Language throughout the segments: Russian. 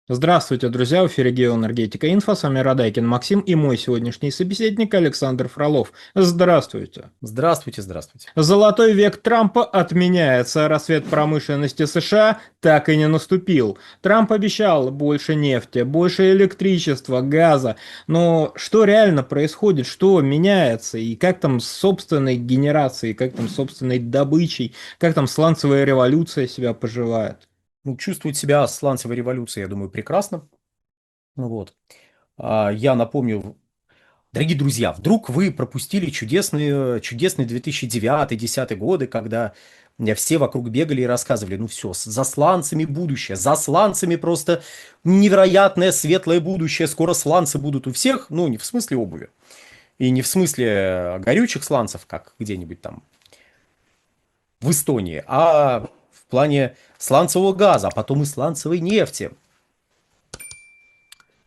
Здравствуйте, друзья! В эфире Геоэнергетика Инфо. С вами Радайкин Максим и мой сегодняшний собеседник Александр Фролов. Здравствуйте! Здравствуйте, здравствуйте. Золотой век Трампа отменяется. Рассвет промышленности США так и не наступил. Трамп обещал больше нефти, больше электричества, газа. Но что реально происходит? Что меняется? И как там с собственной генерацией, как там с собственной добычей, как там сланцевая революция себя поживает? Ну, чувствует себя сланцевой революцией, я думаю, прекрасно. Ну вот. Я напомню, дорогие друзья, вдруг вы пропустили чудесные 2009-2010 годы, когда все вокруг бегали и рассказывали, ну все, за сланцами будущее, за сланцами просто невероятное светлое будущее, скоро сланцы будут у всех, ну не в смысле обуви, и не в смысле горючих сланцев, как где-нибудь там в Эстонии, а в плане сланцевого газа, а потом и сланцевой нефти.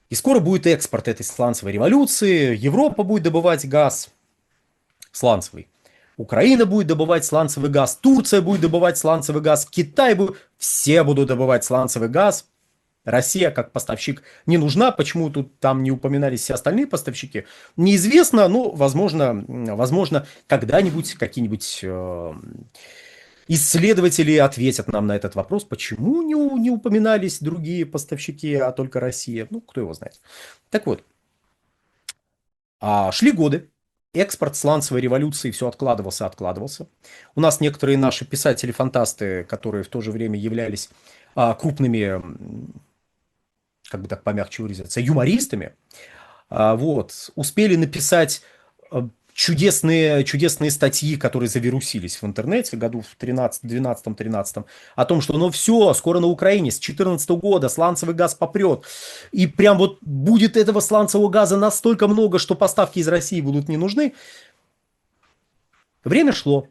И скоро будет экспорт этой сланцевой революции. Европа будет добывать газ сланцевый. Украина будет добывать сланцевый газ. Турция будет добывать сланцевый газ. Китай будет... Все будут добывать сланцевый газ. Россия как поставщик не нужна. Почему тут там не упоминались все остальные поставщики? Неизвестно, но возможно когда-нибудь какие-нибудь исследователи ответят нам на этот вопрос, почему не упоминались другие поставщики, а только Россия. Ну, кто его знает. Так вот, шли годы, экспорт сланцевой революции все откладывался. У нас некоторые наши писатели-фантасты, которые в то же время являлись крупными, как бы так помягче выразиться, юмористами, успели написать чудесные статьи, которые завирусились в интернете году в 12-13-13, о том, что ну все, скоро на Украине с 2014 года сланцевый газ попрет, и прям вот будет этого сланцевого газа настолько много, что поставки из России будут не нужны. Время шло.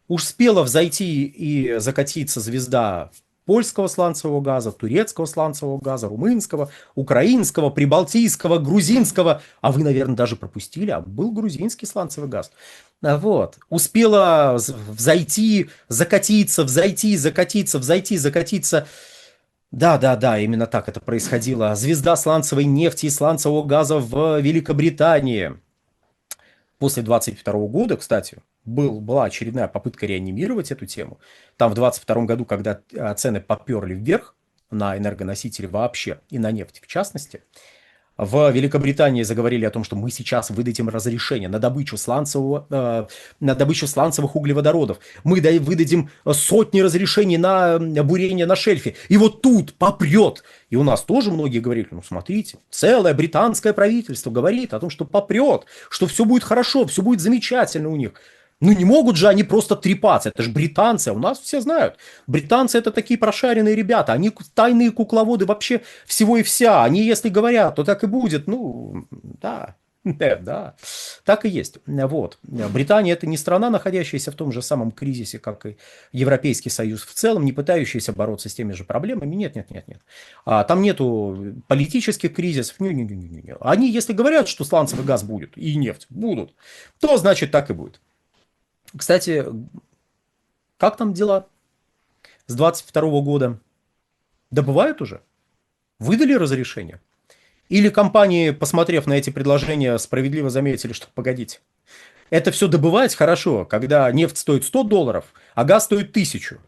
Успела взойти и закатиться звезда польского сланцевого газа, турецкого сланцевого газа, румынского, украинского, прибалтийского, грузинского. А вы, наверное, даже пропустили, а был грузинский сланцевый газ. Вот. Успела взойти, закатиться, взойти, закатиться, взойти, закатиться. Да, именно так это происходило. Звезда сланцевой нефти и сланцевого газа в Великобритании. После 22 года, кстати, была очередная попытка реанимировать эту тему. Там в 22 году, когда цены поперли вверх на энергоносители вообще и на нефть в частности, в Великобритании заговорили о том, что мы сейчас выдадим разрешение на добычу сланцевых углеводородов. Мы выдадим сотни разрешений на бурение на шельфе. И вот тут попрет. И у нас тоже многие говорили, ну смотрите, целое британское правительство говорит о том, что попрет, что все будет хорошо, все будет замечательно у них. Ну не могут же они просто трепаться, это же британцы, а у нас все знают. Британцы это такие прошаренные ребята, они тайные кукловоды вообще всего и вся. Они если говорят, то так и будет. Ну, да, да, так и есть. Вот. Британия это не страна, находящаяся в том же самом кризисе, как и Европейский Союз в целом, не пытающаяся бороться с теми же проблемами. Нет. Там нету политических кризисов. Не. Они, если говорят, что сланцевый газ будет и нефть будут, то значит так и будет. Кстати, как там дела с 22 года? Добывают уже? Выдали разрешение? Или компании, посмотрев на эти предложения, справедливо заметили, что погодите, это все добывать хорошо, когда нефть стоит $100, а газ стоит 1000.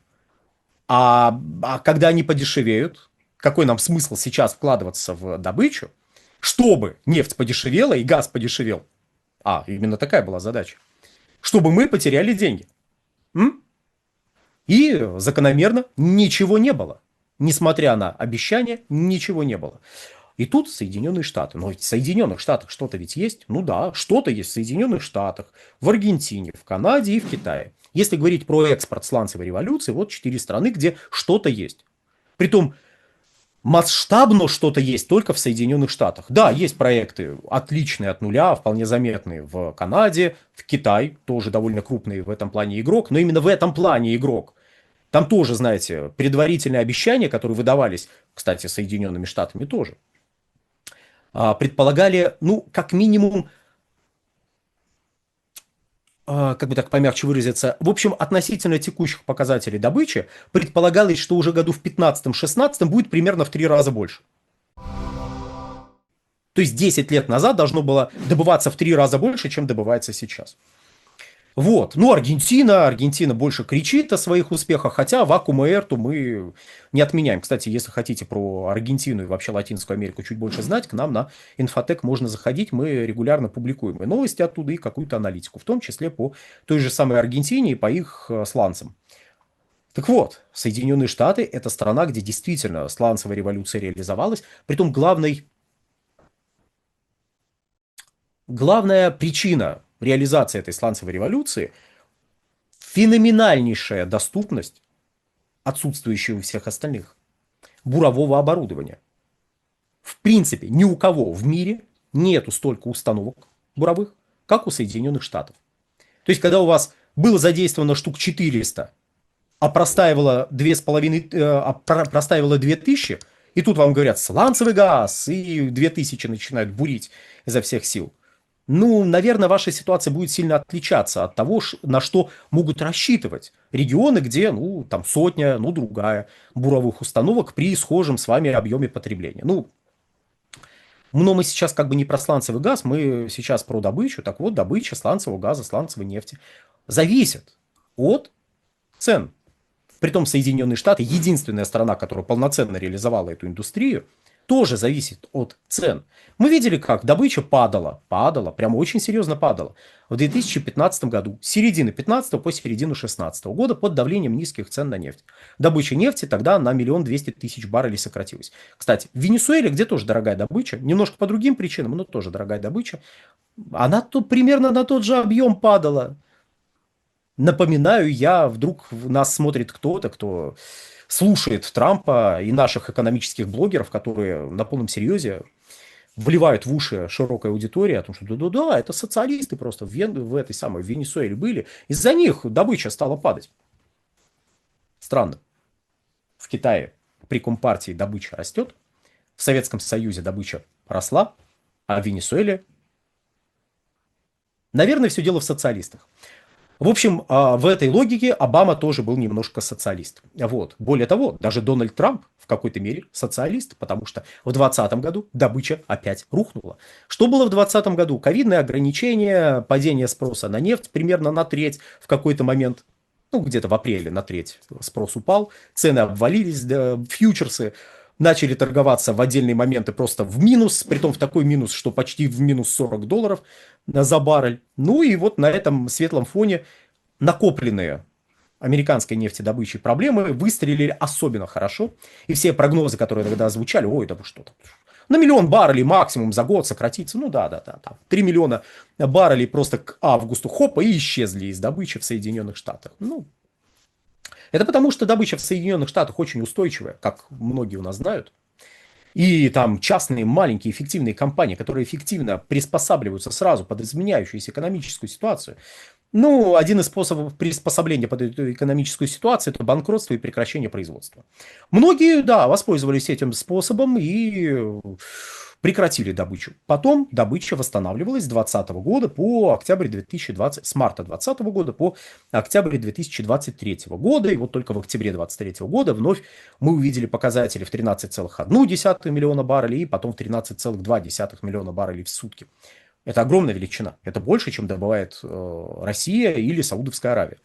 А когда они подешевеют, какой нам смысл сейчас вкладываться в добычу, чтобы нефть подешевела и газ подешевел? Именно такая была задача. Чтобы мы потеряли деньги. И закономерно ничего не было. Несмотря на обещания, ничего не было. И тут Соединенные Штаты. Но ведь в Соединенных Штатах что-то ведь есть. Ну да, что-то есть в Соединенных Штатах, в Аргентине, в Канаде и в Китае. Если говорить про экспорт сланцевой революции, вот 4 страны, где что-то есть. Притом масштабно что-то есть только в Соединенных Штатах. Да, есть проекты отличные от нуля, вполне заметные в Канаде, в Китае, тоже довольно крупный в этом плане игрок, но именно в этом плане игрок. Там тоже, знаете, предварительные обещания, которые выдавались, кстати, Соединенными Штатами тоже, предполагали, ну, как минимум, как бы так помягче выразиться, в общем, относительно текущих показателей добычи предполагалось, что уже году в 15-16 будет примерно в 3 раза больше. То есть 10 лет назад должно было добываться в 3 раза больше, чем добывается сейчас. Вот. Ну, Аргентина больше кричит о своих успехах, хотя вакуума Эрту мы не отменяем. Кстати, если хотите про Аргентину и вообще Латинскую Америку чуть больше знать, к нам на Инфотек можно заходить, мы регулярно публикуем и новости оттуда, и какую-то аналитику, в том числе по той же самой Аргентине и по их сланцам. Так вот, Соединенные Штаты – это страна, где действительно сланцевая революция реализовалась, притом главная причина реализации этой сланцевой революции – феноменальнейшая доступность, отсутствующая у всех остальных, бурового оборудования. В принципе, ни у кого в мире нету столько установок буровых, как у Соединенных Штатов. То есть, когда у вас было задействовано штук 400, а простаивало 2000, и тут вам говорят сланцевый газ, и 2000 начинают бурить изо всех сил. Ну, наверное, ваша ситуация будет сильно отличаться от того, на что могут рассчитывать регионы, где, ну, там сотня, ну, другая буровых установок при схожем с вами объеме потребления. Ну, но мы сейчас как бы не про сланцевый газ, мы сейчас про добычу. Так вот, добыча сланцевого газа, сланцевой нефти зависит от цен. Притом Соединенные Штаты, единственная страна, которая полноценно реализовала эту индустрию, тоже зависит от цен. Мы видели, как добыча падала, прямо очень серьезно падала в 2015 году, с середины 2015 по середину 2016 года под давлением низких цен на нефть. Добыча нефти тогда на 1 200 000 баррелей сократилась. Кстати, в Венесуэле, где тоже дорогая добыча, немножко по другим причинам, но тоже дорогая добыча, она тут примерно на тот же объем падала. Напоминаю, вдруг нас смотрит кто-то, кто слушает Трампа и наших экономических блогеров, которые на полном серьезе вливают в уши широкой аудитории о том, что да-да-да, это социалисты просто в этой самой Венесуэле были. Из-за них добыча стала падать. Странно. В Китае при Компартии добыча растет, в Советском Союзе добыча росла, а в Венесуэле, наверное, все дело в социалистах. В общем, в этой логике Обама тоже был немножко социалист. Вот. Более того, даже Дональд Трамп в какой-то мере социалист, потому что в 2020 году добыча опять рухнула. Что было в 2020 году? Ковидные ограничения, падение спроса на нефть примерно на треть в какой-то момент. Ну, где-то в апреле на треть спрос упал, цены обвалились, да, фьючерсы начали торговаться в отдельные моменты просто в минус, притом в такой минус, что почти в минус $40 за баррель. Ну и вот на этом светлом фоне накопленные американской нефтедобычей проблемы выстрелили особенно хорошо. И все прогнозы, которые тогда звучали, ой, да вы что-то, на 1 000 000 баррелей максимум за год сократится. Ну да, там 3 миллиона баррелей просто к августу хопа и исчезли из добычи в Соединенных Штатах. Ну, это потому, что добыча в Соединенных Штатах очень устойчивая, как многие у нас знают. И там частные, маленькие, эффективные компании, которые эффективно приспосабливаются сразу под изменяющуюся экономическую ситуацию. Ну, один из способов приспособления под эту экономическую ситуацию – это банкротство и прекращение производства. Многие, да, воспользовались этим способом и прекратили добычу. Потом добыча восстанавливалась с 2020 года по октябрь 2020, с марта 2020 года по октябрь 2023 года. И вот только в октябре 2023 года вновь мы увидели показатели в 13,1 миллиона баррелей и потом в 13,2 миллиона баррелей в сутки. Это огромная величина. Это больше, чем добывает Россия или Саудовская Аравия.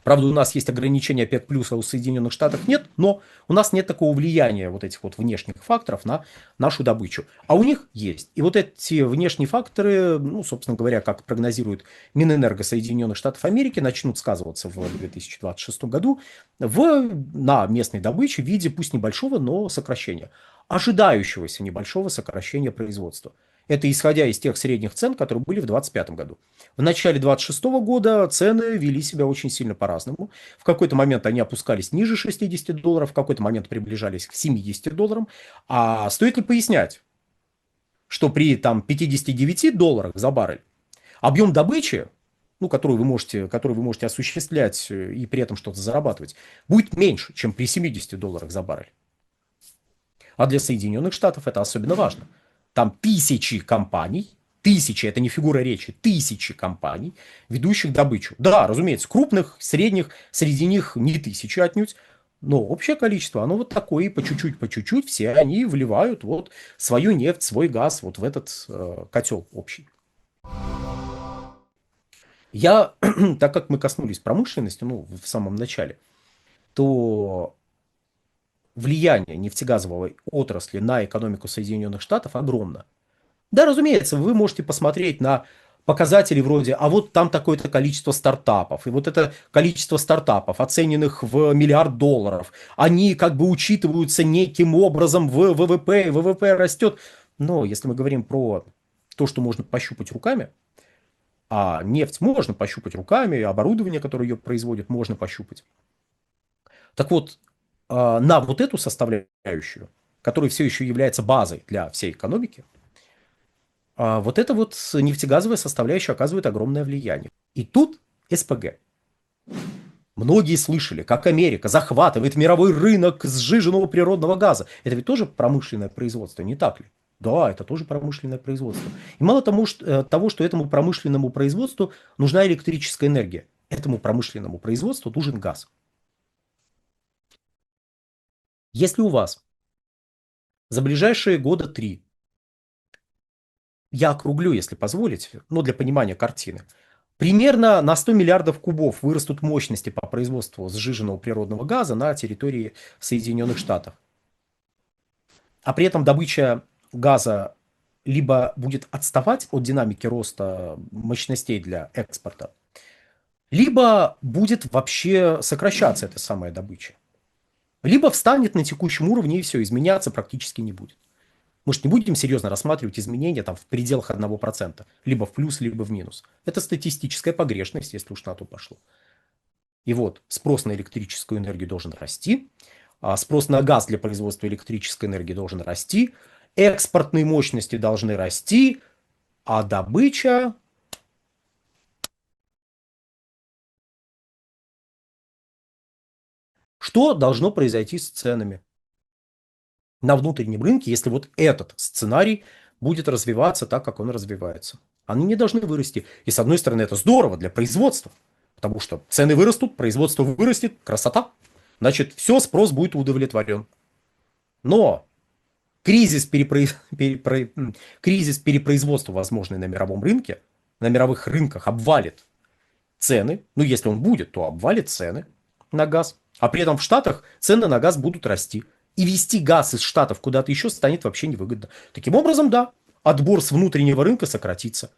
Правда, у нас есть ограничения ОПЕК+, а у Соединенных Штатов нет, но у нас нет такого влияния вот этих вот внешних факторов на нашу добычу. А у них есть. И вот эти внешние факторы, ну, собственно говоря, как прогнозирует Минэнерго Соединенных Штатов Америки, начнут сказываться в 2026 году на местной добыче в виде пусть небольшого, но сокращения. Ожидающегося небольшого сокращения производства. Это исходя из тех средних цен, которые были в 2025 году. В начале 2026 года цены вели себя очень сильно по-разному. В какой-то момент они опускались ниже $60, в какой-то момент приближались к $70. А стоит ли пояснять, что при там, $59 за баррель объем добычи, ну, который вы можете осуществлять и при этом что-то зарабатывать, будет меньше, чем при $70 за баррель. А для Соединенных Штатов это особенно важно. Там тысячи компаний, Тысячи, это не фигура речи, тысячи компаний, ведущих добычу. Да, разумеется, крупных, средних, среди них не тысячи отнюдь, но общее количество, оно вот такое, и по чуть-чуть все они вливают вот свою нефть, свой газ вот в этот котел общий. Я, так как мы коснулись промышленности, ну, в самом начале, то влияние нефтегазовой отрасли на экономику Соединенных Штатов огромно. Да, разумеется, вы можете посмотреть на показатели вроде, а вот там такое-то количество стартапов, и вот это количество стартапов, оцененных в миллиард долларов, они как бы учитываются неким образом в ВВП, и ВВП растет. Но если мы говорим про то, что можно пощупать руками, а нефть можно пощупать руками, оборудование, которое ее производит, можно пощупать. Так вот, на вот эту составляющую, которая все еще является базой для всей экономики, вот эта вот нефтегазовая составляющая оказывает огромное влияние. И тут СПГ. Многие слышали, как Америка захватывает мировой рынок сжиженного природного газа. Это ведь тоже промышленное производство, не так ли? Да, это тоже промышленное производство. И мало того, что этому промышленному производству нужна электрическая энергия, этому промышленному производству нужен газ. Если у вас за ближайшие года 3, я округлю, если позволите, но для понимания картины, примерно на 100 миллиардов кубов вырастут мощности по производству сжиженного природного газа на территории Соединенных Штатов. А при этом добыча газа либо будет отставать от динамики роста мощностей для экспорта, либо будет вообще сокращаться эта самая добыча. Либо встанет на текущем уровне и все, изменяться практически не будет. Мы же не будем серьезно рассматривать изменения там в пределах 1%, либо в плюс, либо в минус. Это статистическая погрешность, если уж на то пошло. И вот спрос на электрическую энергию должен расти, а спрос на газ для производства электрической энергии должен расти, экспортные мощности должны расти, а добыча... Что должно произойти с ценами на внутреннем рынке, если вот этот сценарий будет развиваться так, как он развивается? Они не должны вырасти. И с одной стороны, это здорово для производства, потому что цены вырастут, производство вырастет, красота. Значит, все, спрос будет удовлетворен. Но кризис перепроизводства, возможный на мировом рынке, на мировых рынках обвалит цены. Ну, если он будет, то обвалит цены на газ. А при этом в Штатах цены на газ будут расти. И везти газ из Штатов куда-то еще станет вообще невыгодно. Таким образом, да, отбор с внутреннего рынка сократится.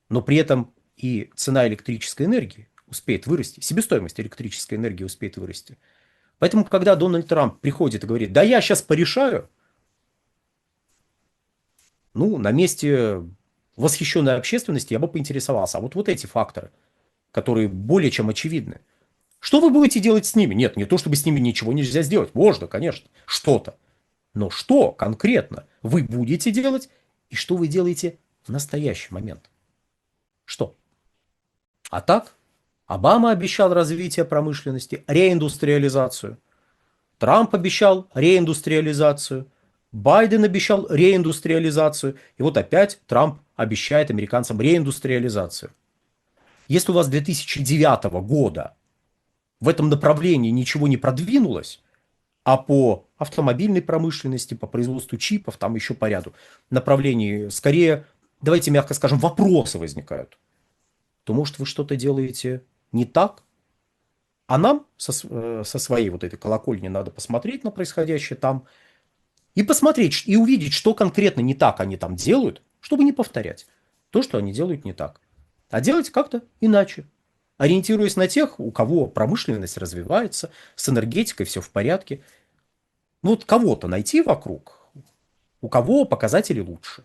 Но при этом и цена электрической энергии успеет вырасти. Себестоимость электрической энергии успеет вырасти. Поэтому, когда Дональд Трамп приходит и говорит, да я сейчас порешаю, ну, на месте восхищенной общественности я бы поинтересовался. А вот эти факторы, которые более чем очевидны. Что вы будете делать с ними? Нет, не то, чтобы с ними ничего нельзя сделать. Можно, конечно, что-то. Но что конкретно вы будете делать и что вы делаете в настоящий момент? Что? А так, Обама обещал развитие промышленности, реиндустриализацию. Трамп обещал реиндустриализацию. Байден обещал реиндустриализацию. И вот опять Трамп обещает американцам реиндустриализацию. Если у вас 2009 года в этом направлении ничего не продвинулось, а по автомобильной промышленности, по производству чипов, там еще по ряду направлений, скорее, давайте мягко скажем, вопросы возникают, то, может, вы что-то делаете не так? А нам со своей вот этой колокольни надо посмотреть на происходящее там и посмотреть, и увидеть, что конкретно не так они там делают, чтобы не повторять то, что они делают не так, а делать как-то иначе. Ориентируясь на тех, у кого промышленность развивается, с энергетикой все в порядке. Ну вот кого-то найти вокруг, у кого показатели лучше.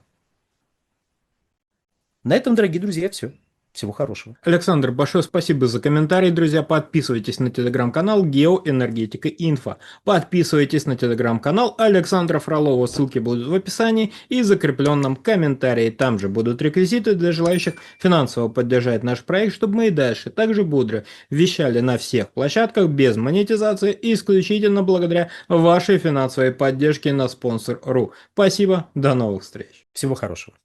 На этом, дорогие друзья, все. Всего хорошего. Александр, большое спасибо за комментарий, друзья. Подписывайтесь на телеграм-канал Геоэнергетика Инфо. Подписывайтесь на телеграм-канал Александра Фролова. Ссылки будут в описании и закрепленном комментарии. Там же будут реквизиты для желающих финансово поддержать наш проект, чтобы мы и дальше также бодро вещали на всех площадках без монетизации и исключительно благодаря вашей финансовой поддержке на Sponsor.ru. Спасибо, до новых встреч. Всего хорошего.